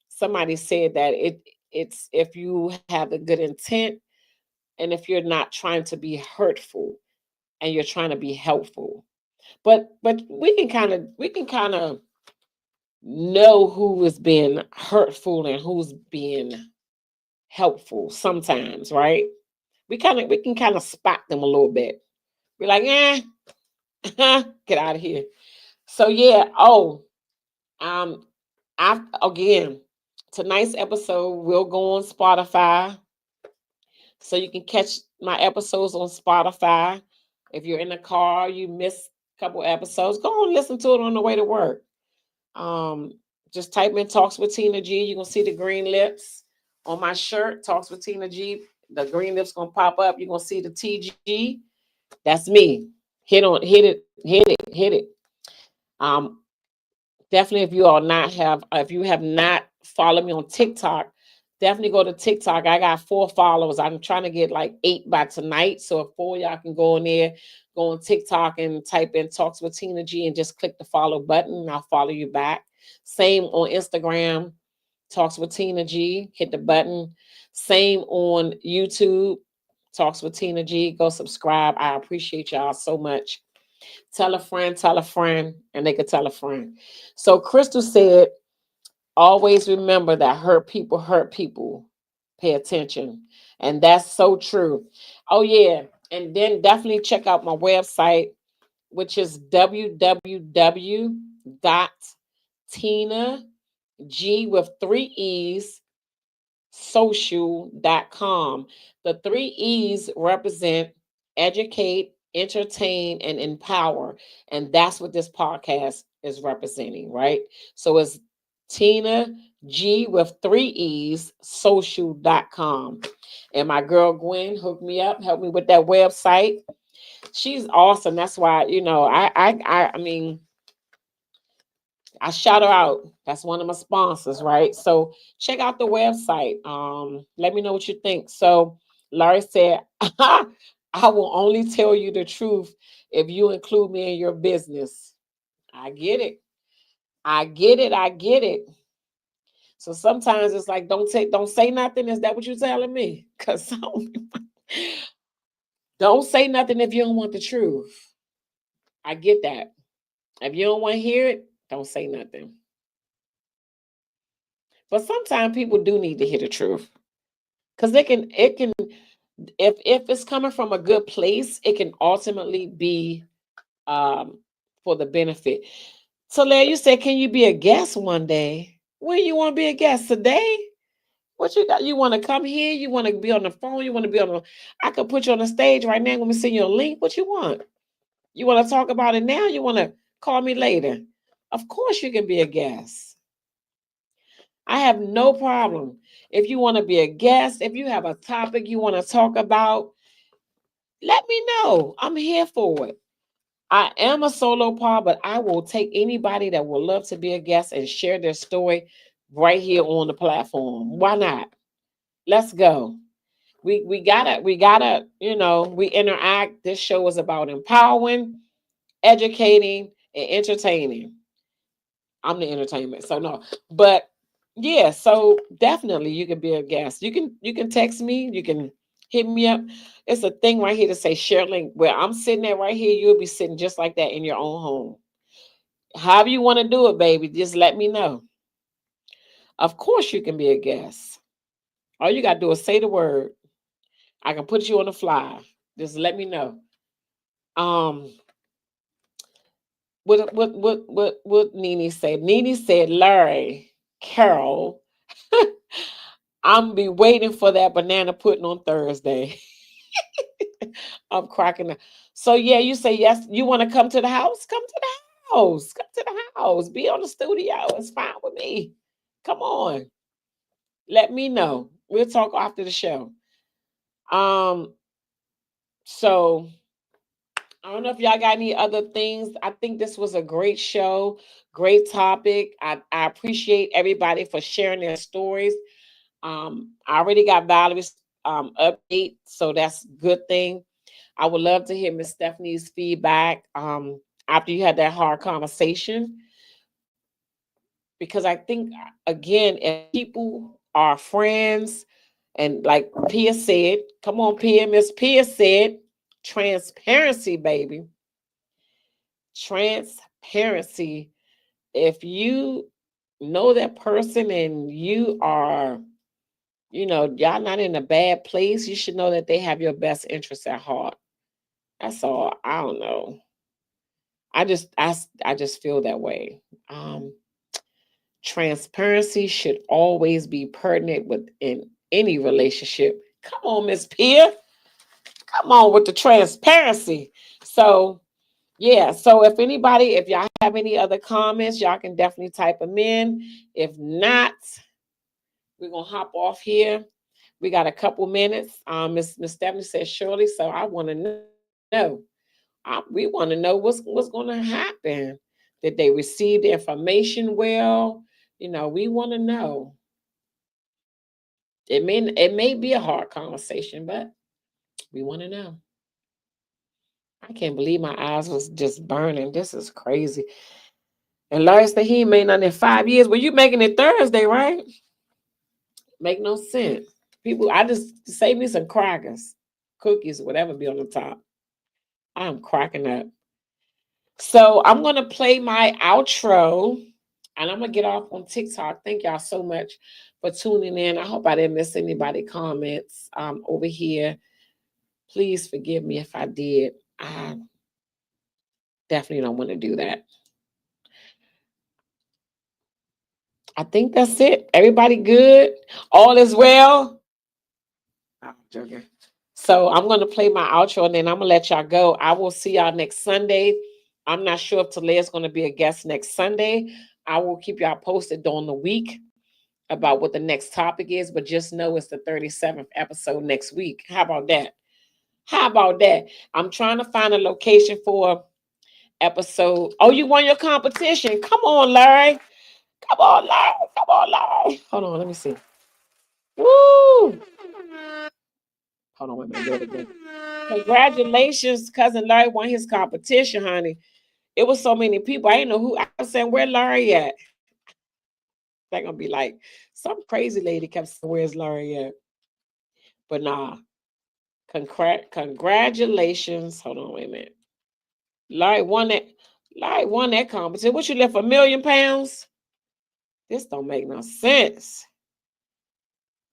somebody said that it's if you have a good intent, and if you're not trying to be hurtful and you're trying to be helpful. But we can kind of know who is being hurtful and who's being helpful sometimes, right? We can kind of spot them a little bit. We're like, get out of here. So yeah, um I again, tonight's episode will go on Spotify. So you can catch my episodes on Spotify. If you're in the car, you miss a couple episodes, go and listen to it on the way to work. Um, just type in Talks with Tina G. You're gonna see the green lips on my shirt, Talks with Tina G. The green lips gonna pop up. You're gonna see the TG. That's me. Hit it. Um, Definitely, if you have not followed me on TikTok, definitely go to TikTok. I got 4 followers. I'm trying to get like 8 by tonight. So if 4 y'all can go in there, go on TikTok and type in Talks with Tina G and just click the follow button. And I'll follow you back. Same on Instagram, Talks with Tina G. Hit the button. Same on YouTube, Talks with Tina G. Go subscribe. I appreciate y'all so much. Tell a friend, and they could tell a friend. So Crystal said, always remember that hurt people. Pay attention. And that's so true. Oh, yeah. And then definitely check out my website, which is www.tina, G with 3 E's, social.com. The 3 E's represent educate, entertain, and empower. And that's what this podcast is representing, right? So it's Tina G with 3 E's, social.com. And my girl Gwen hooked me up, helped me with that website. She's awesome. That's why, I mean, I shout her out. That's one of my sponsors, right? So check out the website. Let me know what you think. So Larry said, I will only tell you the truth if you include me in your business. I get it. I get it. So sometimes it's like, don't say nothing. Is that what you're telling me? Because don't say nothing if you don't want the truth. I get that. If you don't want to hear it, don't say nothing. But sometimes people do need to hear the truth. Because it can if it's coming from a good place, it can ultimately be um for the benefit. So Larry, you said, can you be a guest one day? When you want to be a guest today? What you got? You want to come here? You want to be on the phone? You want to be on the I could put you on the stage right now. Let me send you a link. What you want? You want to talk about it now? You want to call me later? Of course you can be a guest. I have no problem. If you want to be a guest, if you have a topic you want to talk about, let me know. I'm here for it. I am a solo pod, but I will take anybody that would love to be a guest and share their story right here on the platform. Why not? Let's go. We gotta, we interact. This show is about empowering, educating, and entertaining. I'm the entertainment. So no. But yeah, so definitely you can be a guest. You can text me, you can hit me up. It's a thing right here to say share link. Where I'm sitting at right here, you'll be sitting just like that in your own home. However you want to do it, baby, just let me know. Of course you can be a guest. All you gotta do is say the word. I can put you on the fly. Just let me know. Um, what Nene said? Nene said, Larry, Carol, I'm be waiting for that banana pudding on Thursday. I'm cracking up. So yeah, you say yes. You want to come to the house? Come to the house. Come to the house. Be on the studio. It's fine with me. Come on. Let me know. We'll talk after the show. Um, so I don't know if y'all got any other things. I think this was a great show, great topic. I appreciate everybody for sharing their stories. I already got Valerie's update, so that's a good thing. I would love to hear Miss Stephanie's feedback after you had that hard conversation, because I think again, if people are friends And like Pia said, come on, Pia, Miss Pia said, transparency, baby. Transparency. If you know that person and you are, y'all not in a bad place, you should know that they have your best interests at heart. That's all. I don't know. I just feel that way. Um, Transparency should always be pertinent within any relationship. Come on, Miss Pia. Come on with the transparency. So, yeah. So, if y'all have any other comments, y'all can definitely type them in. If not, we're gonna hop off here. We got a couple minutes. Miss Stephanie says surely. So I want to know. We want to know what's going to happen. Did they receive the information well? We want to know. It may be a hard conversation, but we want to know. I can't believe my eyes was just burning. This is crazy. And Larry said he ain't made nothing in 5 years. Well, you making it Thursday, right? Make no sense. People, I just save me some crackers, cookies, whatever be on the top. I'm cracking up. So I'm gonna play my outro, and I'm gonna get off on TikTok. Thank y'all so much for tuning in. I hope I didn't miss anybody comments over here. Please forgive me if I did. I definitely don't want to do that. I think that's it. Everybody good? All is well? I'm joking. So I'm going to play my outro and then I'm going to let y'all go. I will see y'all next Sunday. I'm not sure if Talia's going to be a guest next Sunday. I will keep y'all posted during the week about what the next topic is, but just know it's the 37th episode next week. How about that? How about that? I'm trying to find a location for episode. Oh, you won your competition. Come on, Larry. Come on, Larry. Come on, Larry. Hold on, let me see. Woo! Hold on, wait a minute. Do it again. Congratulations, cousin Larry won his competition, honey. It was so many people. I didn't know who. I was saying, where Larry at? They're gonna be like, some crazy lady kept saying, where's Larry at? But nah. Congratulations. Hold on, wait a minute. Larry won that. Larry won that competition. What you left £1,000,000? This don't make no sense.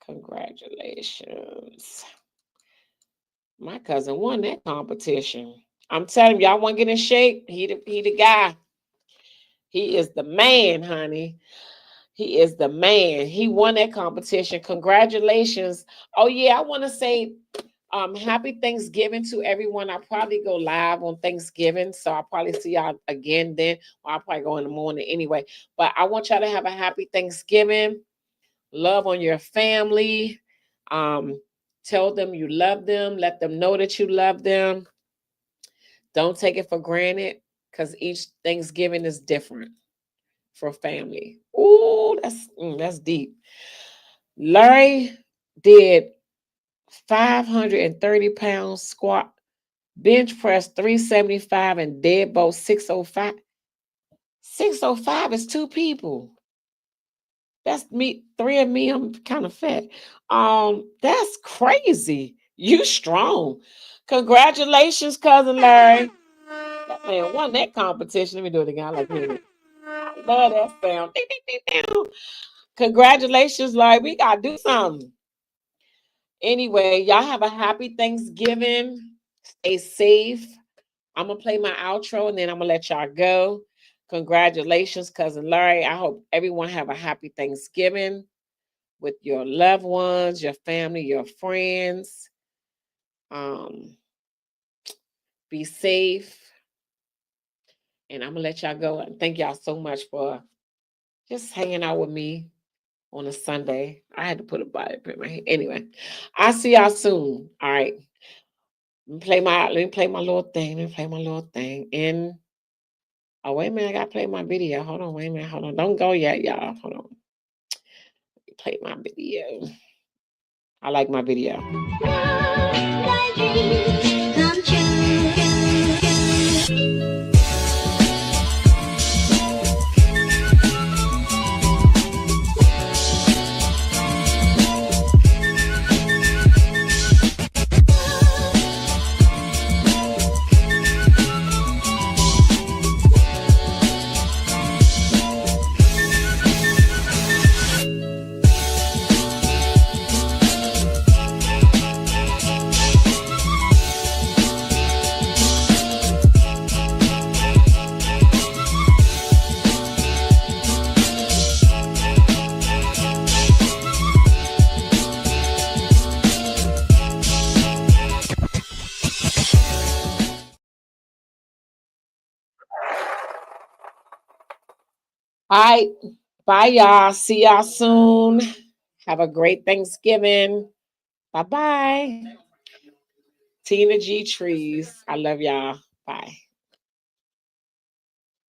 Congratulations. My cousin won that competition. I'm telling y'all want to get in shape. He the guy. He is the man, honey. He is the man. He won that competition. Congratulations. Oh, yeah, I want to say happy Thanksgiving to everyone. I'll probably go live on Thanksgiving. So I'll probably see y'all again then. Or I'll probably go in the morning anyway. But I want y'all to have a happy Thanksgiving. Love on your family. Tell them you love them. Let them know that you love them. Don't take it for granted because each Thanksgiving is different for family. Ooh, that's deep. Larry did 530 pounds squat, bench press 375, and deadbolt 605. 605 is two people. That's me, three of me. I'm kind of fat. That's crazy. You strong. Congratulations, cousin Larry. That man won that competition. Let me do it again. I like hearing it. I love that sound. Ding, ding, ding, ding. Congratulations, Larry. We gotta do something. Anyway, y'all have a happy Thanksgiving. Stay safe. I'm gonna play my outro and then I'm gonna let y'all go. Congratulations, cousin Larry. I hope everyone have a happy Thanksgiving with your loved ones, your family, your friends. Be safe. And I'm gonna let y'all go. And thank y'all so much for just hanging out with me on a Sunday. I had to put a body in my head. Anyway, I'll see y'all soon. All right. Let me play my little thing. Let me play my little thing. And oh, wait a minute, I gotta play my video. Hold on, wait a minute, hold on. Don't go yet, y'all. Hold on. Play my video. I like my video. All right. Bye, y'all. See y'all soon. Have a great Thanksgiving. Bye bye. Tina G Trees. I love y'all. Bye.